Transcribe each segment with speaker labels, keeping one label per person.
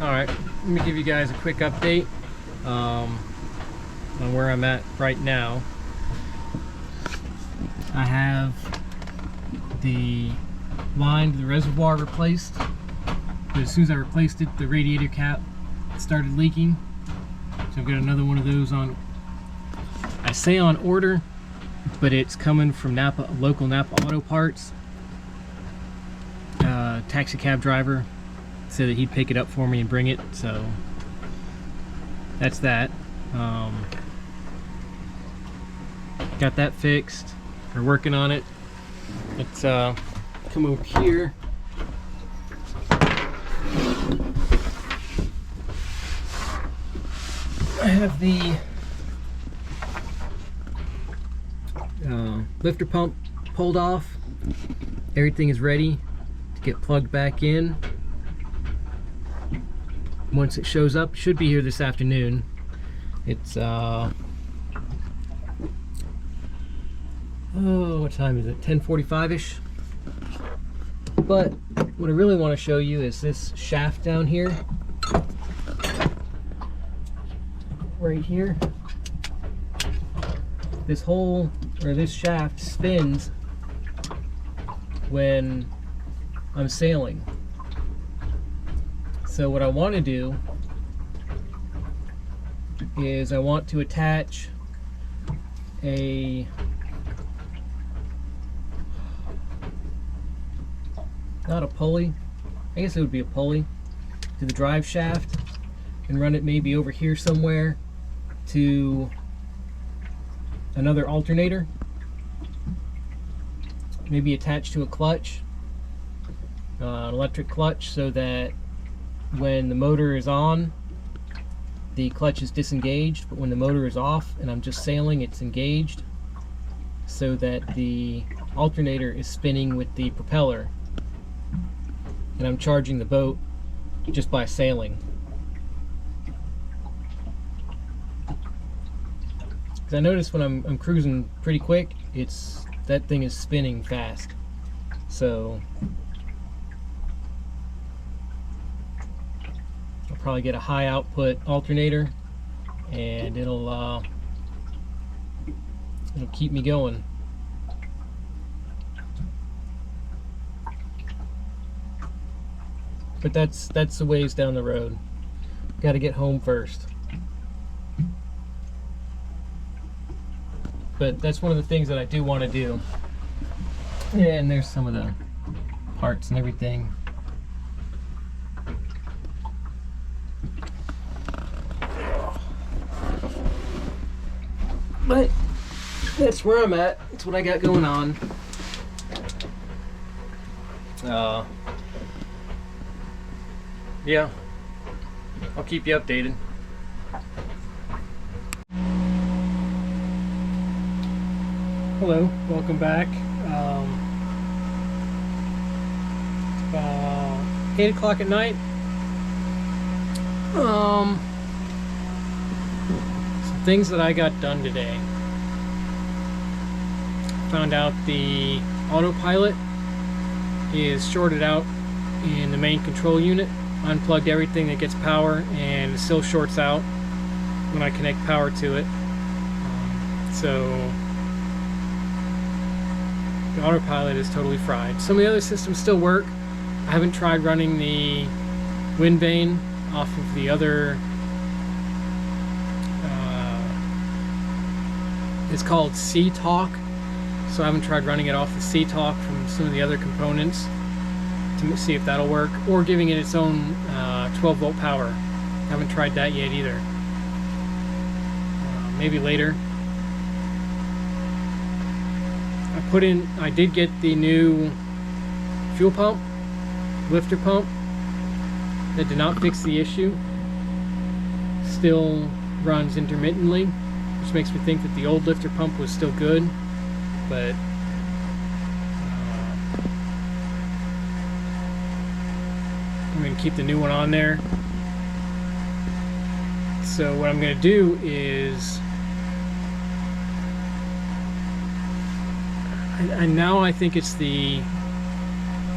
Speaker 1: Alright, let me give you guys a quick update on where I'm at right now. I have the line to the reservoir replaced, but as soon as I replaced it, the radiator cap started leaking. So I've got another one of those on, I say on order, but it's coming from Napa, local Napa Auto Parts. Taxi cab driver said that he'd pick it up for me and bring it, so that's that. Got that fixed. We're working on it. Let's come over here. I have the lifter pump pulled off. Everything is ready to get plugged back in. Once it shows up, it should be here this afternoon. It's oh, what time is it? 10:45ish. But what I really want to show you is this shaft down here. Right here. This hole, or this shaft, spins when I'm sailing. So what I want to do is I want to attach a not a pulley, I guess it would be a pulley, to the drive shaft and run it maybe over here somewhere to another alternator, maybe attached to a clutch, an electric clutch, so that when the motor is on, the clutch is disengaged, but when the motor is off and I'm just sailing, it's engaged, so that the alternator is spinning with the propeller and I'm charging the boat just by sailing. Because I notice when I'm cruising pretty quick, that thing is spinning fast. So I'll probably get a high output alternator and it'll keep me going. But that's the ways down the road. Got to get home first. But that's one of the things that I do want to do. Yeah, and there's some of the parts and everything. But that's where I'm at. That's what I got going on. Yeah, I'll keep you updated. Hello, welcome back. It's about 8 o'clock at night. Some things that I got done today. Found out the autopilot is shorted out in the main control unit. Unplugged everything that gets power, and it still shorts out when I connect power to it. So the autopilot is totally fried. Some of the other systems still work. I haven't tried running the wind vane off of the other, it's called C-Talk, so I haven't tried running it off the C-Talk from some of the other components to see if that'll work, or giving it its own 12 volt power. Haven't tried that yet either. Maybe later. I did get the new fuel pump, lifter pump. That did not fix the issue. Still runs intermittently, which makes me think that the old lifter pump was still good, but I'm going to keep the new one on there. So what I'm going to do is, and now I think it's the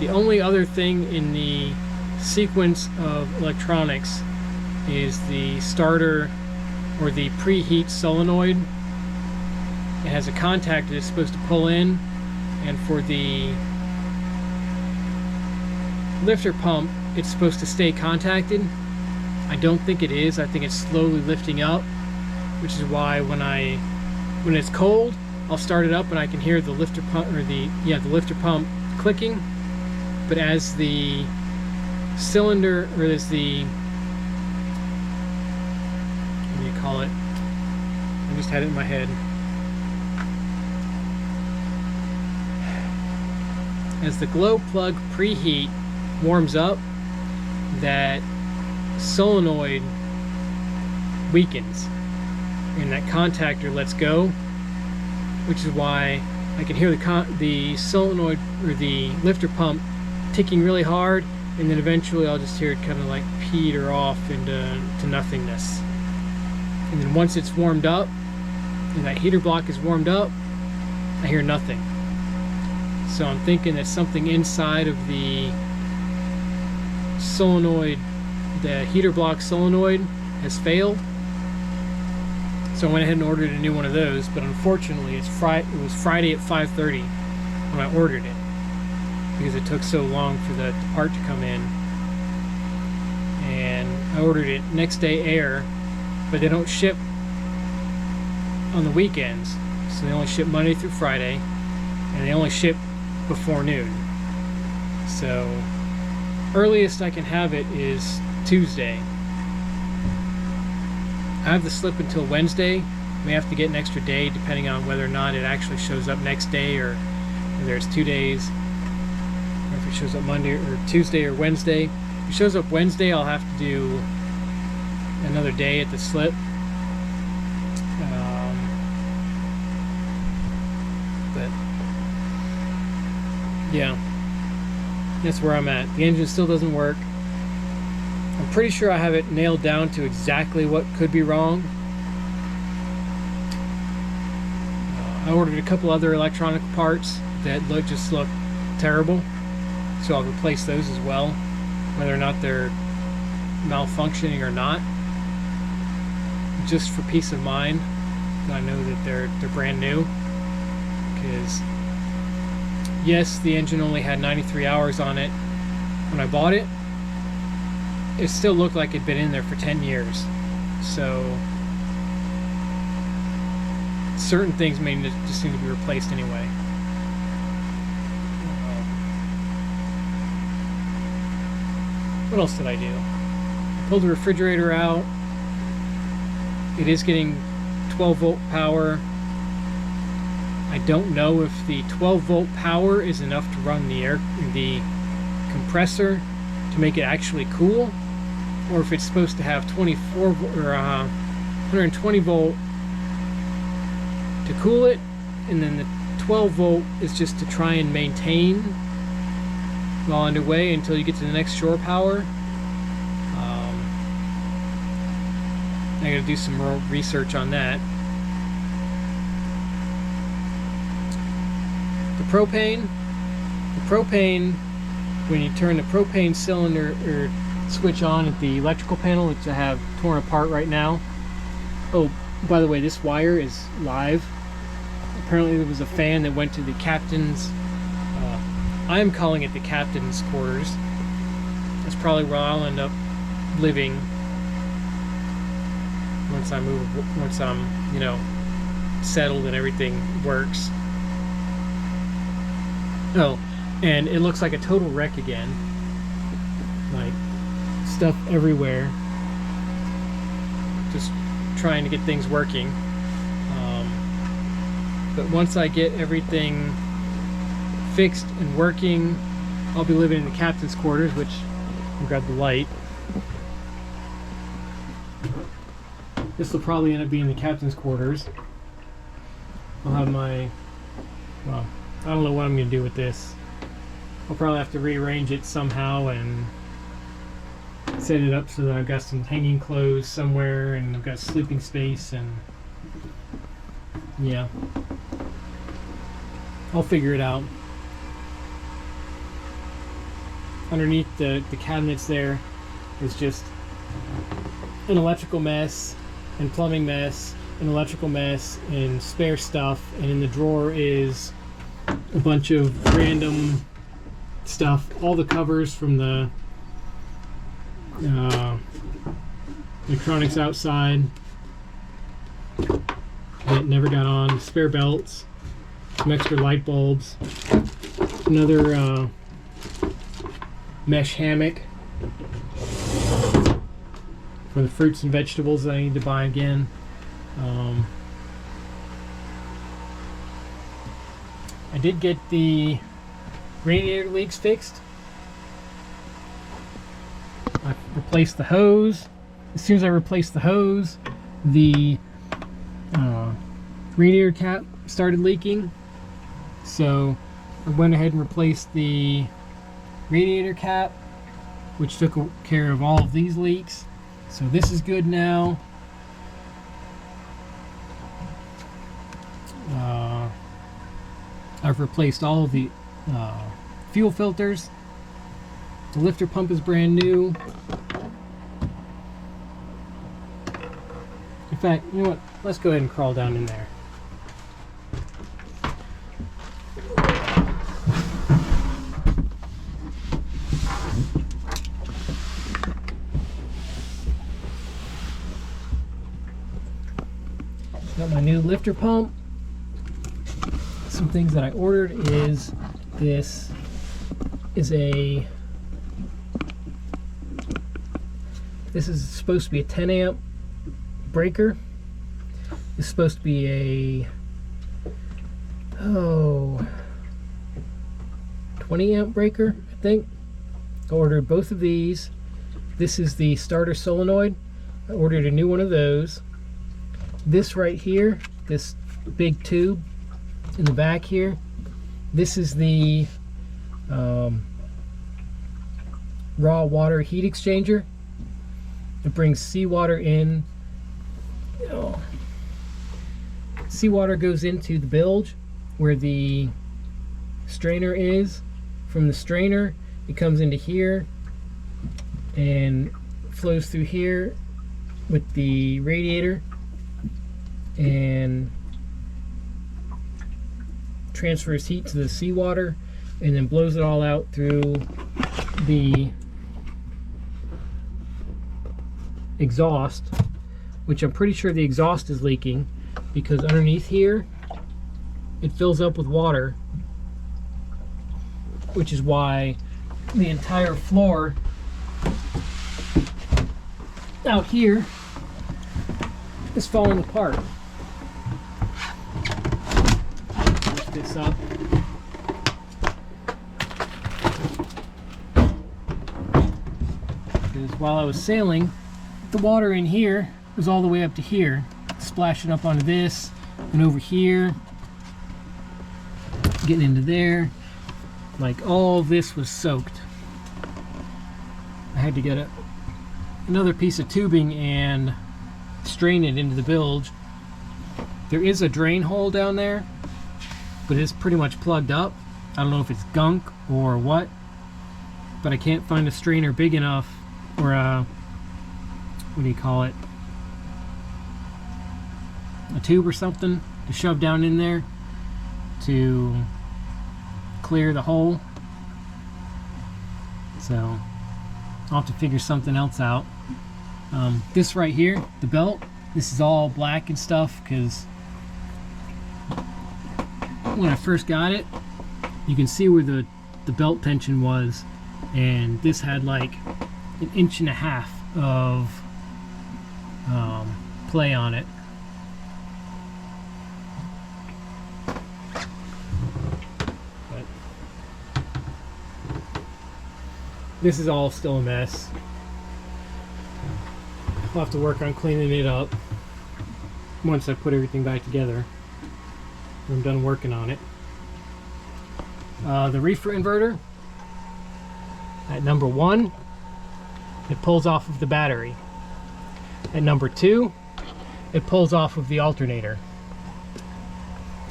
Speaker 1: only other thing in the
Speaker 2: sequence of electronics is the starter or the preheat solenoid. It has a contactor that's supposed to pull in, and for the lifter pump it's supposed to stay contacted. I don't think it is. I think it's slowly lifting up, which is why when it's cold, I'll start it up and I can hear the lifter pump, or the lifter pump clicking. But as the cylinder, or as the, what do you call it? I just had it in my head. As the glow plug preheat warms up, that solenoid weakens and that contactor lets go, which is why I can hear the solenoid, or the lifter pump, ticking really hard, and then eventually I'll just hear it kind of like peter off into nothingness. And then once it's warmed up and that heater block is warmed up, I hear nothing. So I'm thinking that something inside of the solenoid, the heater block solenoid, has failed. So I went ahead and ordered a new one of those, but unfortunately it was Friday at 5:30 when I ordered it, because it took so long for the part to come in. And I ordered it next day air, but they don't ship on the weekends, so they only ship Monday through Friday, and they only ship before noon. So earliest I can have it is Tuesday. I have the slip until Wednesday. May have to get an extra day depending on whether or not it actually shows up next day, or whether it's 2 days, or if it shows up Monday or Tuesday or Wednesday. If it shows up Wednesday, I'll have to do another day at the slip. But yeah, that's where I'm at. The engine still doesn't work. I'm pretty sure I have it nailed down to exactly what could be wrong. I ordered a couple other electronic parts that just look terrible, so I'll replace those as well, whether or not they're malfunctioning or not, just for peace of mind. I know that they're brand new, because yes, the engine only had 93 hours on it when I bought it. It still looked like it'd been in there for 10 years. So certain things may just need to be replaced anyway. What else did I do? I pulled the refrigerator out. It is getting 12 volt power. I don't know if the 12 volt power is enough to run the compressor to make it actually cool, or if it's supposed to have 24 or 120 volt to cool it, and then the 12 volt is just to try and maintain while underway until you get to the next shore power. I gotta do some more research on that. The propane, when you turn the propane cylinder or switch on at the electrical panel, which I have torn apart right now. Oh, by the way, this wire is live. Apparently there was a fan that went to the captain's, I'm calling it the captain's quarters. That's probably where I'll end up living once I move, once I'm, you know, settled and everything works. Oh, and it looks like a total wreck again. Like, stuff everywhere. Just trying to get things working. But once I get everything fixed and working, I'll be living in the captain's quarters, which I'll grab the light. This will probably end up being the captain's quarters. I'll have my, well, I don't know what I'm going to do with this. I'll probably have to rearrange it somehow and set it up so that I've got some hanging clothes somewhere, and I've got sleeping space, and yeah, I'll figure it out. underneath the cabinets there is just an electrical mess and plumbing mess, an electrical mess and spare stuff, and in the drawer is a bunch of random stuff, all the covers from the electronics outside that never got on, spare belts, some extra light bulbs, another mesh hammock for the fruits and vegetables that I need to buy again. I did get the radiator leaks fixed. I replaced the hose. As soon as I replaced the hose, the radiator cap started leaking. So I went ahead and replaced the radiator cap, which took care of all of these leaks. So this is good now. I've replaced all of the fuel filters. The lifter pump is brand new. In fact, you know what? Let's go ahead and crawl down in there. Got my new lifter pump. Some things that I ordered is this is supposed to be a 10 amp breaker. It's supposed to be a 20 amp breaker, I think. I ordered both of these. This is the starter solenoid. I ordered a new one of those. This right here, this big tube in the back here, this is the raw water heat exchanger. It brings seawater in. Seawater goes into the bilge where the strainer is. From the strainer, it comes into here and flows through here with the radiator and transfers heat to the seawater and then blows it all out through the exhaust, which I'm pretty sure the exhaust is leaking because underneath here it fills up with water, which is why the entire floor out here is falling apart. Lift this up. Because while I was sailing, the water in here was all the way up to here, splashing up onto this and over here, getting into there. Like all this was soaked. I had to get another piece of tubing and strain it into the bilge. There is a drain hole down there, but it's pretty much plugged up. I don't know if it's gunk or what, but I can't find a strainer big enough, or what do you call it, a tube or something to shove down in there to clear the hole. So I'll have to figure something else out. This right here, the belt, this is all black and stuff because when I first got it, you can see where the belt tension was, and this had like 1.5 inches of play on it. But this is all still a mess. I'll have to work on cleaning it up once I put everything back together. I'm done working on it. The reefer inverter, at number 1, it pulls off of the battery. At number 2, it pulls off of the alternator.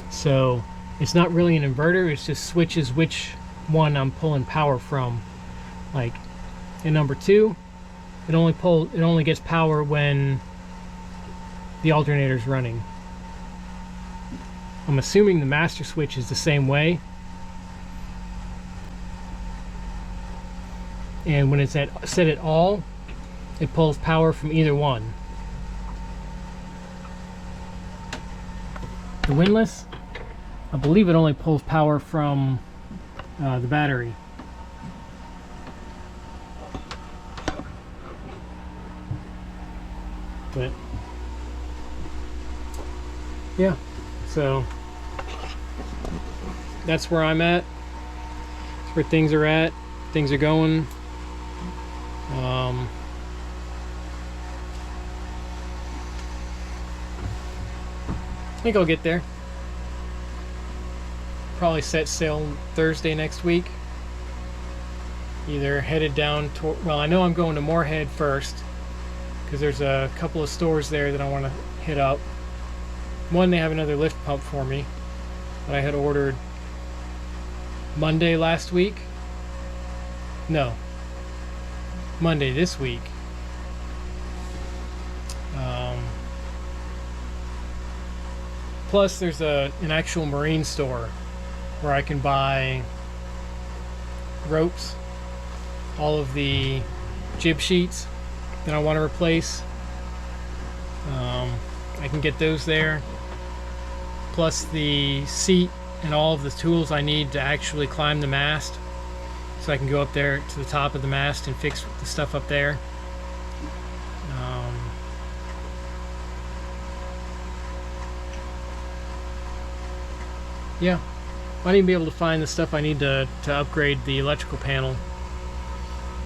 Speaker 2: So it's not really an inverter, it just switches which one I'm pulling power from. Like in number 2, it only gets power when the alternator's running. I'm assuming the master switch is the same way. And when it's set at all, it pulls power from either one. The windlass, I believe it only pulls power from the battery. But yeah, so that's where I'm at. That's where things are at. Things are going. I think I'll get there. Probably set sail Thursday next week. Either headed down to, well, I know I'm going to Moorhead first, because there's a couple of stores there that I want to hit up. One, they have another lift pump for me that I had ordered Monday last week. No, Monday this week. Plus, there's an actual marine store where I can buy ropes, all of the jib sheets that I want to replace. I can get those there, plus the seat and all of the tools I need to actually climb the mast, so I can go up there to the top of the mast and fix the stuff up there. Yeah, might even be able to find the stuff I need to upgrade the electrical panel,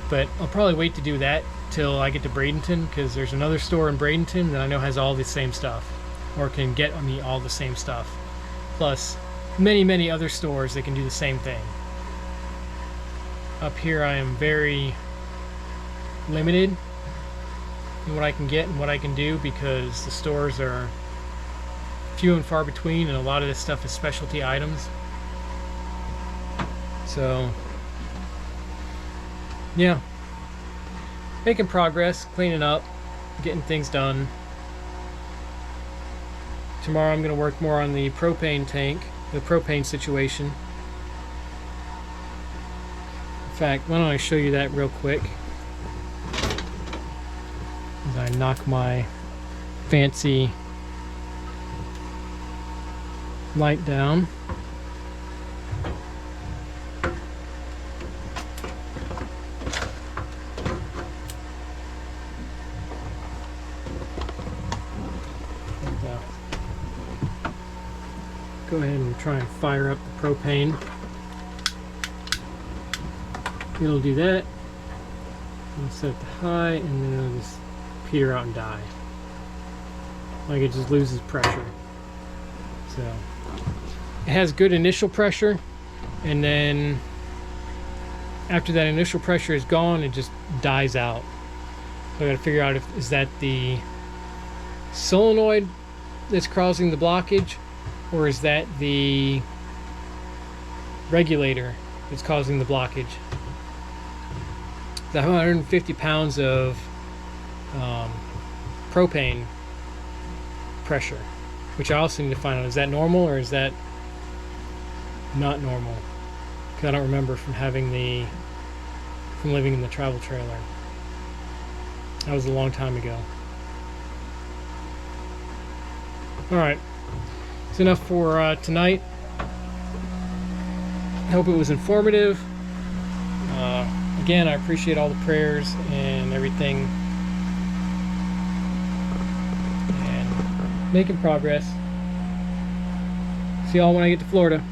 Speaker 2: but I'll probably wait to do that till I get to Bradenton, because there's another store in Bradenton that I know has all the same stuff, or can get me all the same stuff, plus many other stores that can do the same thing. Up here I am very limited in what I can get and what I can do, because the stores are few and far between, and a lot of this stuff is specialty items. So yeah, making progress, cleaning up, getting things done. Tomorrow I'm going to work more on the propane tank, the propane situation. In fact, why don't I show you that real quick as I knock my fancy light down. Go ahead and try and fire up the propane. It'll do that. I'll set it to high, and then it'll just peter out and die. Like it just loses pressure. So it has good initial pressure, and then after that initial pressure is gone, it just dies out. So I got to figure out if is that the solenoid that's causing the blockage, or is that the regulator that's causing the blockage. The 150 pounds of propane pressure, which I also need to find out, is that normal or is that not normal? Because I don't remember from living in the travel trailer. That was a long time ago. Alright, it's enough for tonight. I hope it was informative. Again, I appreciate all the prayers and everything. And making progress. See y'all when I get to Florida.